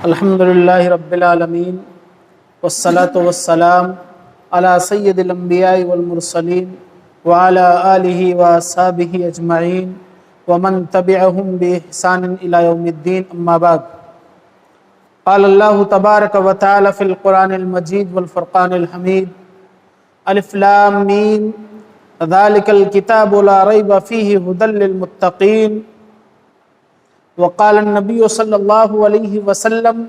الحمد للہ رب العالمین والصلاة والسلام علی سید الانبیاء والمرسلین وعلی آلہ واصحابہ اجمعین ومن تبعہم بإحسان الی یوم الدین، اما بعد۔ قال اللہ تبارک و تعالی فی القرآن المجید والفرقان الحمید: الف لام میم ذالک الکتاب لا ریب فیہ ھدی للمتقین۔ وقال النبی صلی اللہ علیہ وسلم: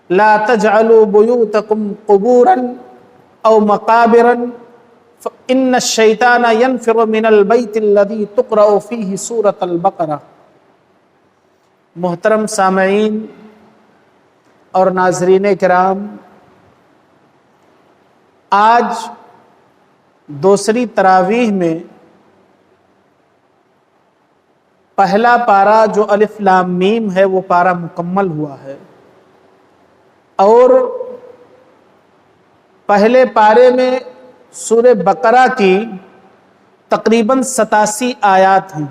لا تجعلوا بیوتکم قبورا او مقابرا فإن الشیطان ینفر من البیت الذی تقرأ فیہ سورۃ البقرہ۔ محترم سامعین اور ناظرین کرام، آج دوسری تراویح میں پہلا پارہ جو الف لام میم ہے وہ پارہ مکمل ہوا ہے، اور پہلے پارے میں سورہ بقرہ کی تقریباً 87 آیات ہیں،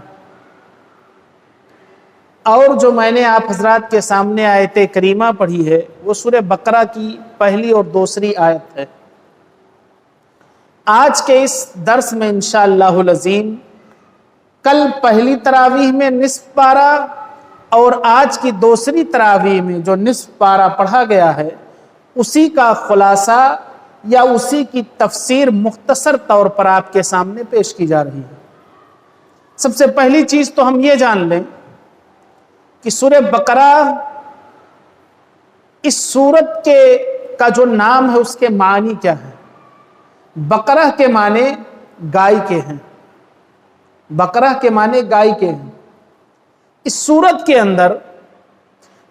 اور جو میں نے آپ حضرات کے سامنے آیت کریمہ پڑھی ہے وہ سورہ بقرہ کی پہلی اور دوسری آیت ہے۔ آج کے اس درس میں انشاءاللہ العظیم کل پہلی تراویح میں نصف پارہ اور آج کی دوسری تراویح میں جو نصف پارہ پڑھا گیا ہے اسی کا خلاصہ یا اسی کی تفسیر مختصر طور پر آپ کے سامنے پیش کی جا رہی ہے۔ سب سے پہلی چیز تو ہم یہ جان لیں کہ سورہ بقرہ اس سورت کا جو نام ہے اس کے معنی کیا ہے۔ بقرہ کے معنی گائے کے ہیں، بقرہ کے معنی گائے کے ہیں۔ اس سورت کے اندر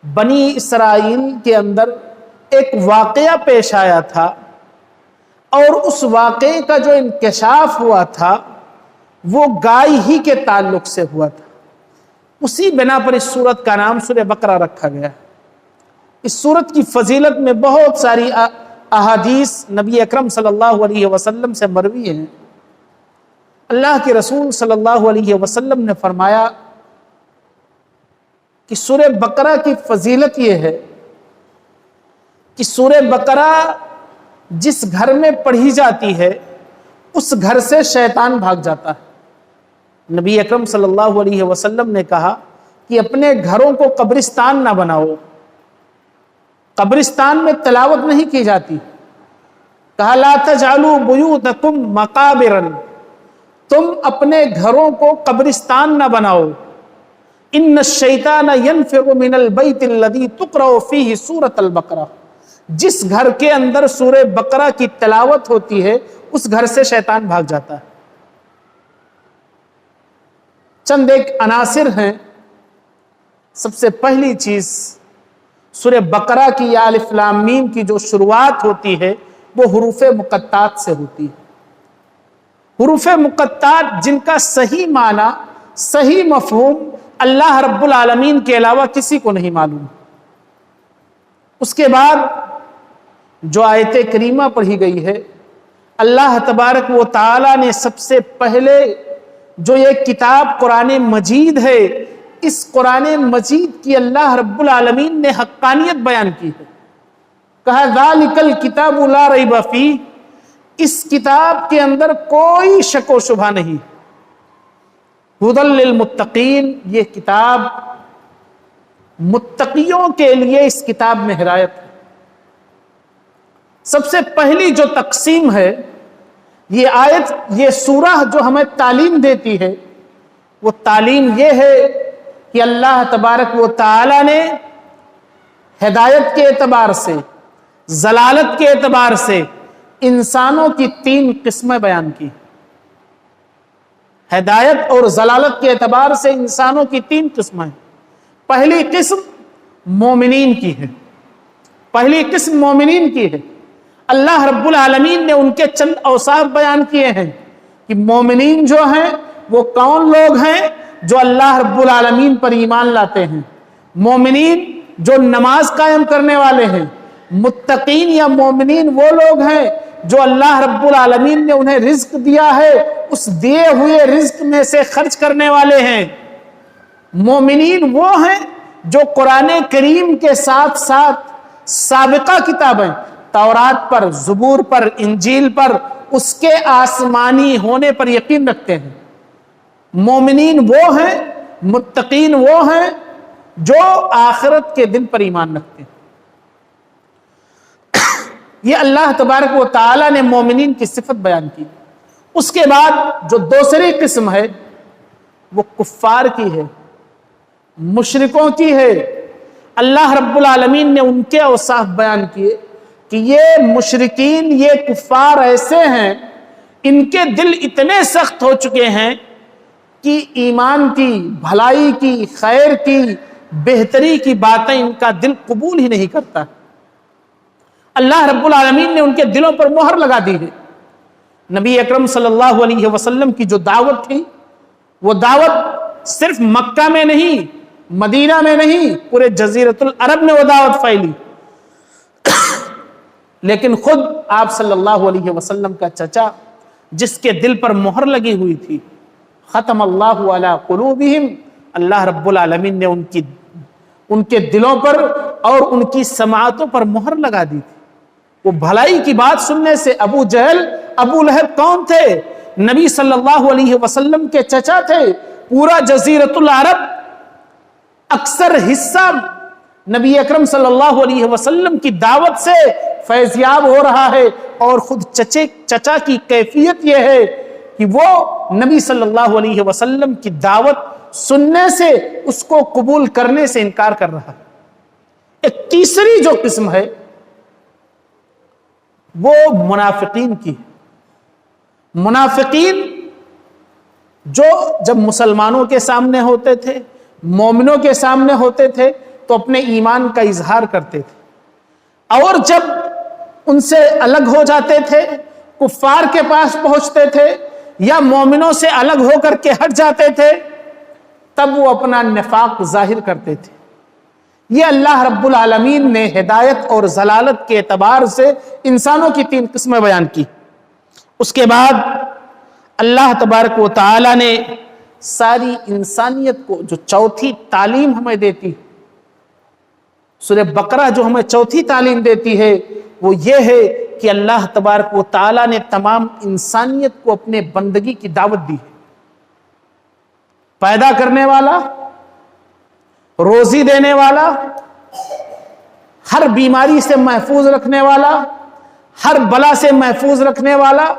بنی اسرائیل کے اندر ایک واقعہ پیش آیا تھا، اور اس واقعے کا جو انکشاف ہوا تھا وہ گائے ہی کے تعلق سے ہوا تھا۔ اسی بنا پر اس سورت کا نام سورہ بقرہ رکھا گیا ہے۔ اس سورت کی فضیلت میں بہت ساری احادیث نبی اکرم صلی اللہ علیہ وسلم سے مروی ہیں۔ اللہ کے رسول صلی اللہ علیہ وسلم نے فرمایا کہ سورہ بقرہ کی فضیلت یہ ہے کہ سورہ بقرہ جس گھر میں پڑھی جاتی ہے اس گھر سے شیطان بھاگ جاتا ہے۔ نبی اکرم صلی اللہ علیہ وسلم نے کہا کہ اپنے گھروں کو قبرستان نہ بناؤ۔ قبرستان میں تلاوت نہیں کی جاتی۔ کہا لا تجعلوا بیوتکم مقابرا، تم اپنے گھروں کو قبرستان نہ بناؤ۔ ان الشیطان ینفر من البیت الذی تقرأ فیہ سورۃ البقرہ، جس گھر کے اندر سورہ بقرہ کی تلاوت ہوتی ہے اس گھر سے شیطان بھاگ جاتا ہے۔ چند ایک عناصر ہیں۔ سب سے پہلی چیز، سورہ بقرہ کی یا الف لام میم کی جو شروعات ہوتی ہے وہ حروف مقطعات سے ہوتی ہے۔ حروف مقطعات جن کا صحیح معنی، صحیح مفہوم اللہ رب العالمین کے علاوہ کسی کو نہیں معلوم۔ اس کے بعد جو آیت کریمہ پڑھی گئی ہے، اللہ تبارک و تعالی نے سب سے پہلے جو یہ کتاب قرآن مجید ہے، اس قرآن مجید کی اللہ رب العالمین نے حقانیت بیان کی ہے۔ کہا ذالک الکتاب لا ریب فیہ، اس کتاب کے اندر کوئی شک و شبہ نہیں۔ ھدی للمتقین، یہ کتاب متقیوں کے لیے اس کتاب میں ہدایت ہے۔ سب سے پہلی جو تقسیم ہے، یہ آیت، یہ سورہ جو ہمیں تعلیم دیتی ہے، وہ تعلیم یہ ہے کہ اللہ تبارک و تعالی نے ہدایت کے اعتبار سے، ضلالت کے اعتبار سے انسانوں کی 3 قسمیں بیان کی۔ ہدایت اور ضلالت کے اعتبار سے انسانوں کی 3 قسمیں۔ پہلی قسم مومنین کی ہے، پہلی قسم مومنین کی ہے۔ اللہ رب العالمین نے ان کے چند اوصاف بیان کیے ہیں کہ مومنین جو ہیں وہ کون لوگ ہیں؟ جو اللہ رب العالمین پر ایمان لاتے ہیں، مومنین جو نماز قائم کرنے والے ہیں، متقین یا مومنین وہ لوگ ہیں جو اللہ رب العالمین نے انہیں رزق دیا ہے اس دیے ہوئے رزق میں سے خرچ کرنے والے ہیں، مومنین وہ ہیں جو قرآن کریم کے ساتھ ساتھ سابقہ کتابیں تورات پر، زبور پر، انجیل پر، اس کے آسمانی ہونے پر یقین رکھتے ہیں۔ مومنین وہ ہیں، متقین وہ ہیں جو آخرت کے دن پر ایمان رکھتے ہیں۔ یہ اللہ تبارک و تعالی نے مومنین کی صفت بیان کی۔ اس کے بعد جو دوسری قسم ہے وہ کفار کی ہے، مشرکوں کی ہے۔ اللہ رب العالمین نے ان کے اوصاف بیان کیے کہ یہ مشرکین، یہ کفار ایسے ہیں، ان کے دل اتنے سخت ہو چکے ہیں کہ ایمان کی، بھلائی کی، خیر کی، بہتری کی باتیں ان کا دل قبول ہی نہیں کرتا۔ اللہ رب العالمین نے ان کے دلوں پر مہر لگا دی ہے۔ نبی اکرم صلی اللہ علیہ وسلم کی جو دعوت تھی، وہ دعوت صرف مکہ میں نہیں، مدینہ میں نہیں، پورے جزیرۃ العرب میں وہ دعوت پھیلی۔ لیکن خود آپ صلی اللہ علیہ وسلم کا چچا، جس کے دل پر مہر لگی ہوئی تھی، ختم اللہ علی قلوبہم، اللہ رب العالمین نے ان کے دلوں پر اور ان کی سماعتوں پر مہر لگا دی تھی۔ وہ بھلائی کی بات سننے سے ابو جہل، ابو لہب کون تھے؟ نبی صلی اللہ علیہ وسلم کے چچا تھے۔ پورا جزیرۃ العرب اکثر حصہ نبی اکرم صلی اللہ علیہ وسلم کی دعوت سے فیضیاب ہو رہا ہے، اور خود چچا کی کیفیت یہ ہے کہ وہ نبی صلی اللہ علیہ وسلم کی دعوت سننے سے، اس کو قبول کرنے سے انکار کر رہا ہے۔ ایک تیسری جو قسم ہے وہ منافقین کی ہے۔ منافقین جو جب مسلمانوں کے سامنے ہوتے تھے، مومنوں کے سامنے ہوتے تھے تو اپنے ایمان کا اظہار کرتے تھے، اور جب ان سے الگ ہو جاتے تھے، کفار کے پاس پہنچتے تھے یا مومنوں سے الگ ہو کر کے ہٹ جاتے تھے، تب وہ اپنا نفاق ظاہر کرتے تھے۔ یہ اللہ رب العالمین نے ہدایت اور ضلالت کے اعتبار سے انسانوں کی تین قسمیں بیان کی۔ اس کے بعد اللہ تبارک و تعالی نے ساری انسانیت کو جو چوتھی تعلیم ہمیں دیتی، سورہ بقرہ جو ہمیں چوتھی تعلیم دیتی ہے، وہ یہ ہے کہ اللہ تبارک و تعالی نے تمام انسانیت کو اپنے بندگی کی دعوت دی ہے۔ پیدا کرنے والا، روزی دینے والا، ہر بیماری سے محفوظ رکھنے والا، ہر بلا سے محفوظ رکھنے والا،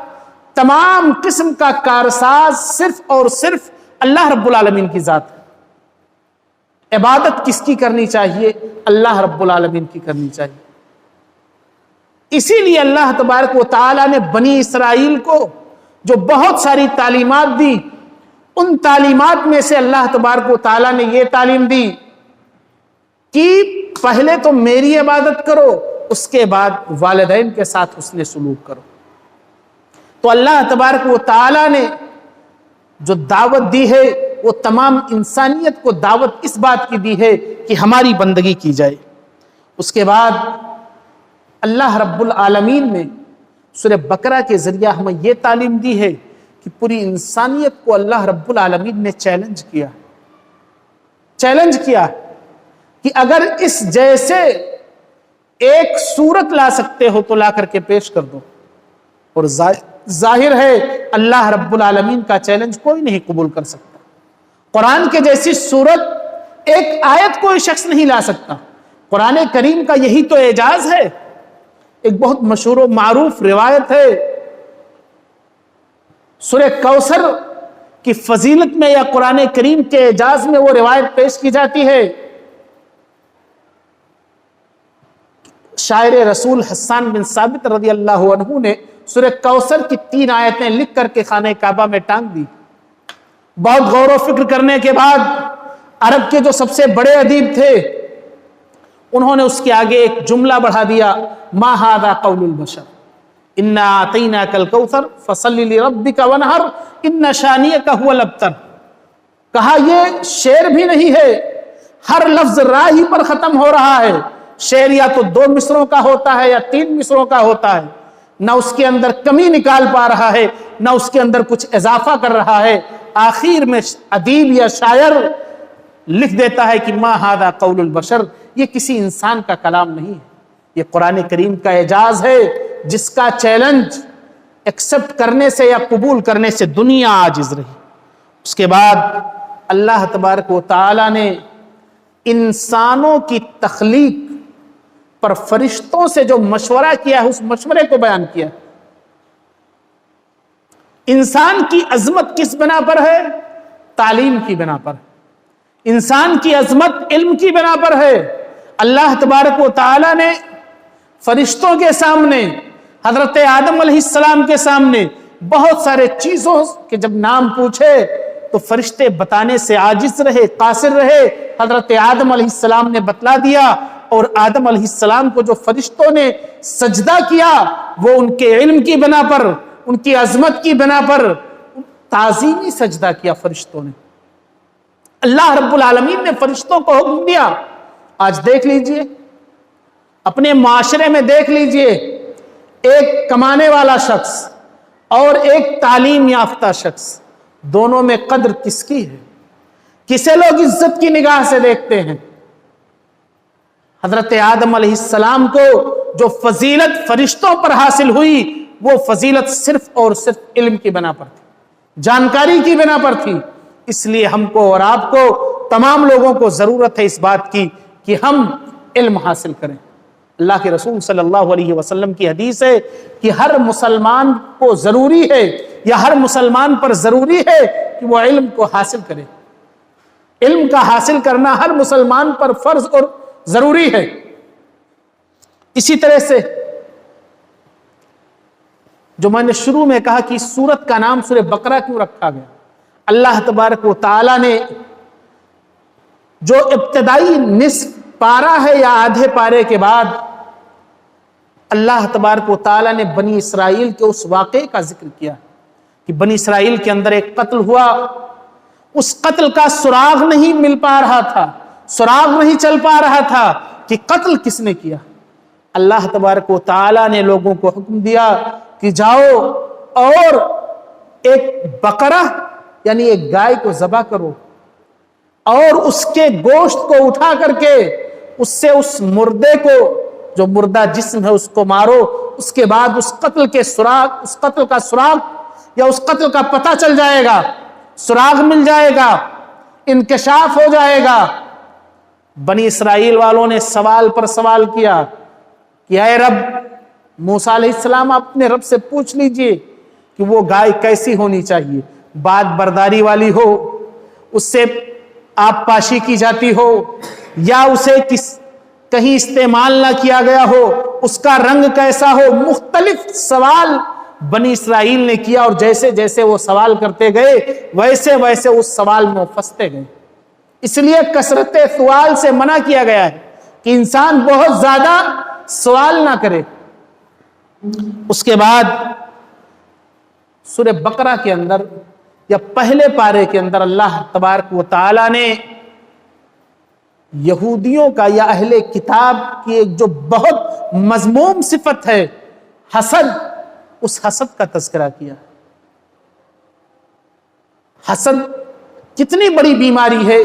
تمام قسم کا کارساز صرف اور صرف اللہ رب العالمین کی ذات ہے۔ عبادت کس کی کرنی چاہیے؟ اللہ رب العالمین کی کرنی چاہیے۔ اسی لیے اللہ تبارک و تعالی نے بنی اسرائیل کو جو بہت ساری تعلیمات دی، ان تعلیمات میں سے اللہ تبارک و تعالی نے یہ تعلیم دی کہ پہلے تو میری عبادت کرو، اس کے بعد والدین کے ساتھ حسن سلوک کرو۔ تو اللہ تبارک و تعالی نے جو دعوت دی ہے وہ تمام انسانیت کو دعوت اس بات کی دی ہے کہ ہماری بندگی کی جائے۔ اس کے بعد اللہ رب العالمین نے سورہ بقرہ کے ذریعہ ہمیں یہ تعلیم دی ہے کہ پوری انسانیت کو اللہ رب العالمین نے چیلنج کیا کہ اگر اس جیسے ایک صورت لا سکتے ہو تو لا کر کے پیش کر دو، اور ظاہر ہے اللہ رب العالمین کا چیلنج کوئی نہیں قبول کر سکتا۔ قرآن کے جیسی صورت، ایک آیت کوئی شخص نہیں لا سکتا۔ قرآن کریم کا یہی تو اعجاز ہے۔ ایک بہت مشہور و معروف روایت ہے، سورہ کوثر کی فضیلت میں یا قرآن کریم کے اعجاز میں وہ روایت پیش کی جاتی ہے۔ شاعر رسول حسان بن ثابت رضی اللہ عنہ نے سورہ کوثر کی 3 آیتیں لکھ کر کے خانہ کعبہ میں ٹانگ دی۔ بہت غور و فکر کرنے کے بعد عرب کے جو سب سے بڑے ادیب تھے، انہوں نے اس کے آگے ایک جملہ بڑھا دیا، ما ھذا قول البشر انا اعطیناک الکوثر فصل لربک وانحر ان شانئک ھو الابتر۔ کہا یہ شعر بھی نہیں ہے، ہر لفظ راہی پر ختم ہو رہا ہے۔ شعر یا تو 2 مصروں کا ہوتا ہے یا 3 مصروں کا ہوتا ہے، نہ اس کے اندر کمی نکال پا رہا ہے، نہ اس کے اندر کچھ اضافہ کر رہا ہے۔ آخر میں ادیب یا شاعر لکھ دیتا ہے کہ ما ھذا قول البشر، یہ کسی انسان کا کلام نہیں ہے، یہ قرآن کریم کا اعجاز ہے جس کا چیلنج ایکسپٹ کرنے سے یا قبول کرنے سے دنیا عاجز رہی۔ اس کے بعد اللہ تبارک و تعالی نے انسانوں کی تخلیق پر فرشتوں سے جو مشورہ کیا ہے اس مشورے کو بیان کیا۔ انسان کی عظمت کس بنا پر ہے؟ تعلیم کی بنا پر۔ انسان کی عظمت علم کی بنا پر ہے۔ اللہ تبارک و تعالی نے فرشتوں کے سامنے، حضرت آدم علیہ السلام کے سامنے بہت سارے چیزوں کے جب نام پوچھے تو فرشتے بتانے سے عاجز رہے، قاصر رہے۔ حضرت آدم علیہ السلام نے بتلا دیا، اور آدم علیہ السلام کو جو فرشتوں نے سجدہ کیا وہ ان کے علم کی بنا پر، ان کی عظمت کی بنا پر تعظیمی سجدہ کیا فرشتوں نے۔ اللہ رب العالمین نے فرشتوں کو حکم دیا۔ آج دیکھ لیجئے، اپنے معاشرے میں دیکھ لیجئے، ایک کمانے والا شخص اور ایک تعلیم یافتہ شخص، دونوں میں قدر کس کی ہے؟ کسے لوگ عزت کی نگاہ سے دیکھتے ہیں؟ حضرت آدم علیہ السلام کو جو فضیلت فرشتوں پر حاصل ہوئی وہ فضیلت صرف اور صرف علم کی بنا پر تھی، جانکاری کی بنا پر تھی۔ اس لیے ہم کو اور آپ کو، تمام لوگوں کو ضرورت ہے اس بات کی کہ ہم علم حاصل کریں۔ اللہ کے رسول صلی اللہ علیہ وسلم کی حدیث ہے کہ ہر مسلمان کو ضروری ہے یا ہر مسلمان پر ضروری ہے کہ وہ علم کو حاصل کرے۔ علم کا حاصل کرنا ہر مسلمان پر فرض اور ضروری ہے۔ اسی طرح سے جو میں نے شروع میں کہا کہ اس سورت کا نام سورہ بقرہ کیوں رکھا گیا، اللہ تبارک و تعالی نے جو ابتدائی نصف پارہ ہے یا آدھے پارے کے بعد اللہ تبارک و تعالی نے بنی اسرائیل کے اس واقعے کا ذکر کیا کہ بنی اسرائیل کے اندر ایک قتل ہوا، اس قتل کا سراغ نہیں مل پا رہا تھا، سراغ نہیں چل پا رہا تھا کہ قتل کس نے کیا۔ اللہ تبارک و تعالی نے لوگوں کو حکم دیا کہ جاؤ اور ایک بقرہ یعنی ایک گائے کو ذبح کرو، اور اس کے گوشت کو اٹھا کر کے اس سے اس مردے کو، جو مردہ جسم ہے، اس کو مارو۔ اس کے بعد اس قتل کے سراغ، اس قتل کا سراغ یا اس قتل کا پتہ چل جائے گا، سراغ مل جائے گا، انکشاف ہو جائے گا۔ بنی اسرائیل والوں نے سوال پر سوال کیا کہ اے رب، موسیٰ علیہ السلام اپنے رب سے پوچھ لیجئے کہ وہ گائے کیسی ہونی چاہیے، بات برداری والی ہو، اس سے آپ پاشی کی جاتی ہو، یا اسے کہیں استعمال نہ کیا گیا ہو، اس کا رنگ کیسا ہو۔ مختلف سوال بنی اسرائیل نے کیا، اور جیسے جیسے وہ سوال کرتے گئے ویسے ویسے اس سوال میں پھنستے گئے۔ اس لیے کثرت سوال سے منع کیا گیا ہے کہ انسان بہت زیادہ سوال نہ کرے۔ اس کے بعد سورہ بقرہ کے اندر یا پہلے پارے کے اندر اللہ تبارک و تعالی نے یہودیوں کا یا اہل کتاب کی ایک جو بہت مذموم صفت ہے، حسد، اس حسد کا تذکرہ کیا۔ حسد کتنی بڑی بیماری ہے،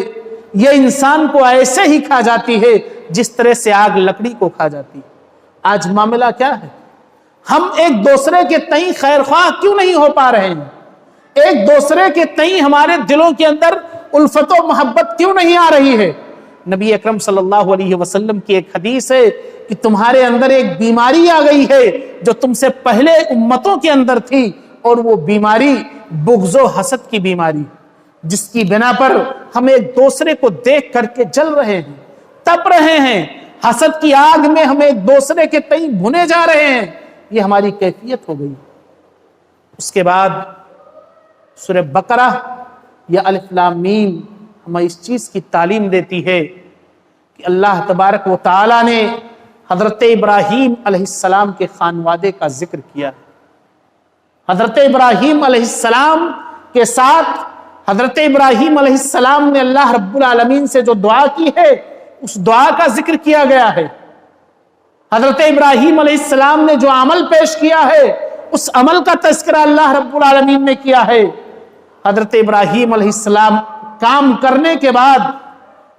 یہ انسان کو ایسے ہی کھا جاتی ہے جس طرح سے آگ لکڑی کو کھا جاتی ہے۔ آج معاملہ کیا ہے؟ ہم ایک دوسرے کے تئیں خیر خواہ کیوں نہیں ہو پا رہے ہیں؟ ایک دوسرے کے تئیں ہمارے دلوں کے اندر الفت و محبت کیوں نہیں آ رہی ہے؟ نبی اکرم صلی اللہ علیہ وسلم کی ایک حدیث ہے کہ تمہارے اندر ایک بیماری آ گئی ہے جو تم سے پہلے امتوں کے اندر تھی، اور وہ بیماری بغض و حسد کی بیماری، جس کی بنا پر ہم ایک دوسرے کو دیکھ کر کے جل رہے ہیں، تپ رہے ہیں، حسد کی آگ میں ہم ایک دوسرے کے تئیں بھنے جا رہے ہیں۔ یہ ہماری کیفیت ہو گئی۔ اس کے بعد سورہ بقرہ یا الف لام میم ہمیں اس چیز کی تعلیم دیتی ہے کہ اللہ تبارک و تعالی نے حضرت ابراہیم علیہ السلام کے خانوادے کا ذکر کیا۔ حضرت ابراہیم علیہ السلام کے ساتھ حضرت ابراہیم علیہ السلام نے اللہ رب العالمین سے جو دعا کی ہے اس دعا کا ذکر کیا گیا ہے۔ حضرت ابراہیم علیہ السلام نے جو عمل پیش کیا ہے اس عمل کا تذکرہ اللہ رب العالمین نے کیا ہے۔ حضرت ابراہیم علیہ السلام کام کرنے کے بعد